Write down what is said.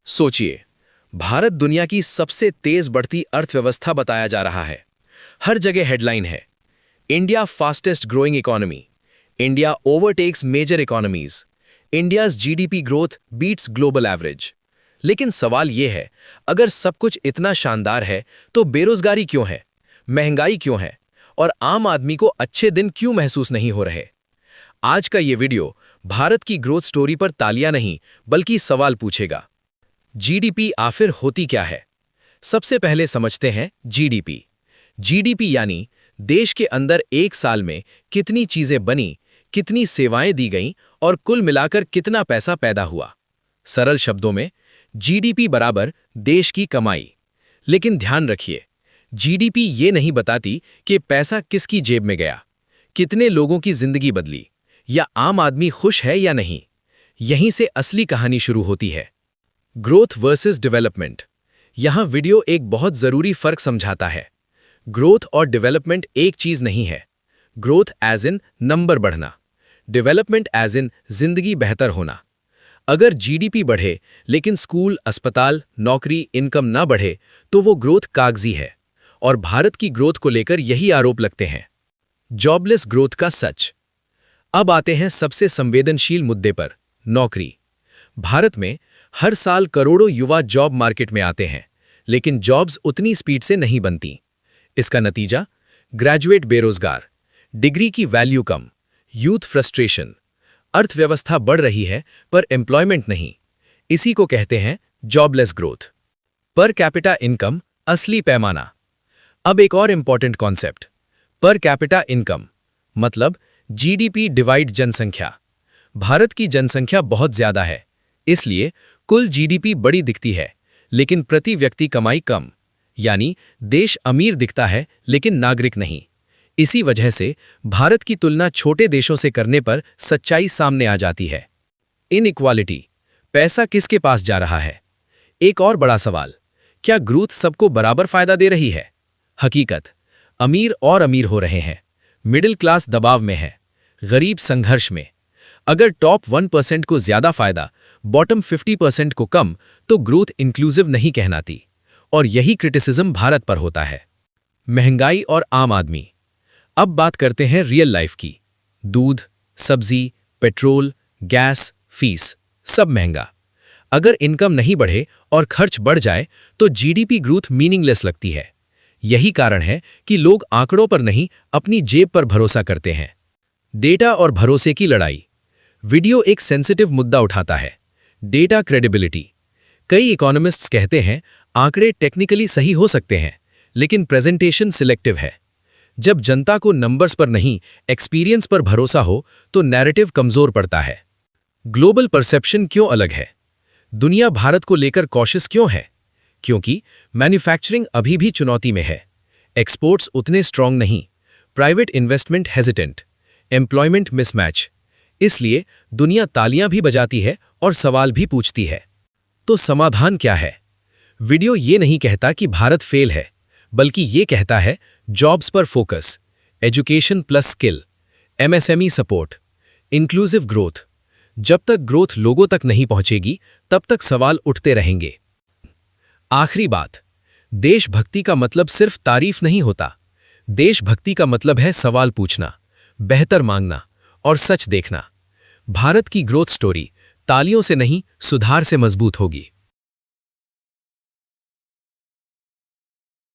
सोचिए, भारत दुनिया की सबसे तेज बढ़ती अर्थव्यवस्था बताया जा रहा है। हर जगह हेडलाइन है, India fastest growing economy, India overtakes major economies, India's GDP growth beats global average. लेकिन सवाल यह है, अगर सब कुछ इतना शानदार है तो बेरोजगारी क्यों है, महंगाई क्यों है और आम आदमी को अच्छे दिन क्यों महसूस नहीं हो रहे? आज का ये वीडियो भारत की ग्रोथ स्टोरी पर तालियां नहीं बल्कि सवाल पूछेगा। जीडीपी आखिर होती क्या है? सबसे पहले समझते हैं जीडीपी। जीडीपी यानी देश के अंदर एक साल में कितनी चीजें बनी, कितनी सेवाएं दी गईं और कुल मिलाकर कितना पैसा पैदा हुआ। सरल शब्दों में जीडीपी बराबर देश की कमाई। लेकिन ध्यान रखिए, जीडीपी ये नहीं बताती कि पैसा किसकी जेब में गया, कितने लोगों की जिंदगी बदली या आम आदमी खुश है या नहीं। यहीं से असली कहानी शुरू होती है। Growth versus development. यहां वीडियो एक बहुत जरूरी फर्क समझाता है। ग्रोथ और डेवलपमेंट एक चीज नहीं है। ग्रोथ एज इन नंबर बढ़ना, डेवलपमेंट एज इन जिंदगी बेहतर होना। अगर जीडीपी बढ़े लेकिन स्कूल, अस्पताल, नौकरी, इनकम ना बढ़े तो वो ग्रोथ कागजी है। और भारत की ग्रोथ को लेकर यही आरोप लगते हैं। जॉबलेस ग्रोथ का सच। अब आते हैं सबसे संवेदनशील मुद्दे पर, नौकरी। भारत में हर साल करोड़ों युवा जॉब मार्केट में आते हैं, लेकिन जॉब्स उतनी स्पीड से नहीं बनती। इसका नतीजा, ग्रेजुएट बेरोजगार, डिग्री की वैल्यू कम, यूथ फ्रस्ट्रेशन। अर्थव्यवस्था बढ़ रही है पर एम्प्लॉयमेंट नहीं। इसी को कहते हैं jobless growth. Per capita income असली पैमाना। अब एक और important concept, per capita income मतलब जीडीपी डिवाइड जनसंख्या। भारत की जनसंख्या बहुत ज्यादा है, इसलिए कुल जीडीपी बड़ी दिखती है, लेकिन प्रति व्यक्ति कमाई कम। यानी देश अमीर दिखता है लेकिन नागरिक नहीं। इसी वजह से भारत की तुलना छोटे देशों से करने पर सच्चाई सामने आ जाती है। इनइक्वालिटी, पैसा किसके पास जा रहा है? एक और बड़ा सवाल, क्या ग्रोथ सबको बराबर फायदा दे रही है? हकीकत, अमीर और अमीर हो रहे हैं, मिडिल क्लास दबाव में है, गरीब संघर्ष में। अगर टॉप 1% को ज्यादा फायदा, बॉटम 50% को कम, तो ग्रोथ इंक्लूसिव नहीं कहलाती। और यही क्रिटिसिज्म भारत पर होता है। महंगाई और आम आदमी। अब बात करते हैं रियल लाइफ की। दूध, सब्जी, पेट्रोल, गैस, फीस, सब महंगा। अगर इनकम नहीं बढ़े और खर्च बढ़ जाए तो जीडीपी ग्रोथ मीनिंगलेस लगती है। यही कारण है कि लोग आंकड़ों पर नहीं, अपनी जेब पर भरोसा करते हैं। डेटा और भरोसे की लड़ाई। वीडियो एक सेंसिटिव मुद्दा उठाता है, डेटा क्रेडिबिलिटी। कई इकोनॉमिस्ट्स कहते हैं आंकड़े टेक्निकली सही हो सकते हैं, लेकिन प्रेजेंटेशन सिलेक्टिव है। जब जनता को नंबर्स पर नहीं, एक्सपीरियंस पर भरोसा हो तो नैरेटिव कमजोर पड़ता है। ग्लोबल परसेप्शन क्यों अलग है? दुनिया भारत को लेकर कॉशियस क्यों है? क्योंकि मैन्युफैक्चरिंग अभी भी चुनौती में है, एक्सपोर्ट्स उतने स्ट्रांग नहीं, private investment hesitant, employment mismatch. इसलिए दुनिया तालियां भी बजाती है और सवाल भी पूछती है। तो समाधान क्या है? वीडियो ये नहीं कहता कि भारत फेल है, बल्कि ये कहता है जॉब्स पर focus, education plus skill, MSME support, inclusive growth. जब तक ग्रोथ लोगों तक नहीं पहुंचेगी, तब तक सवाल उठते रहेंगे। आखिरी बात, देशभक्ति का मतलब सिर्फ तारीफ नहीं होता। देशभक्ति का मतलब है सवाल पूछना, बेहतर मांगना और सच देखना। भारत की ग्रोथ स्टोरी तालियों से नहीं, सुधार से मजबूत होगी।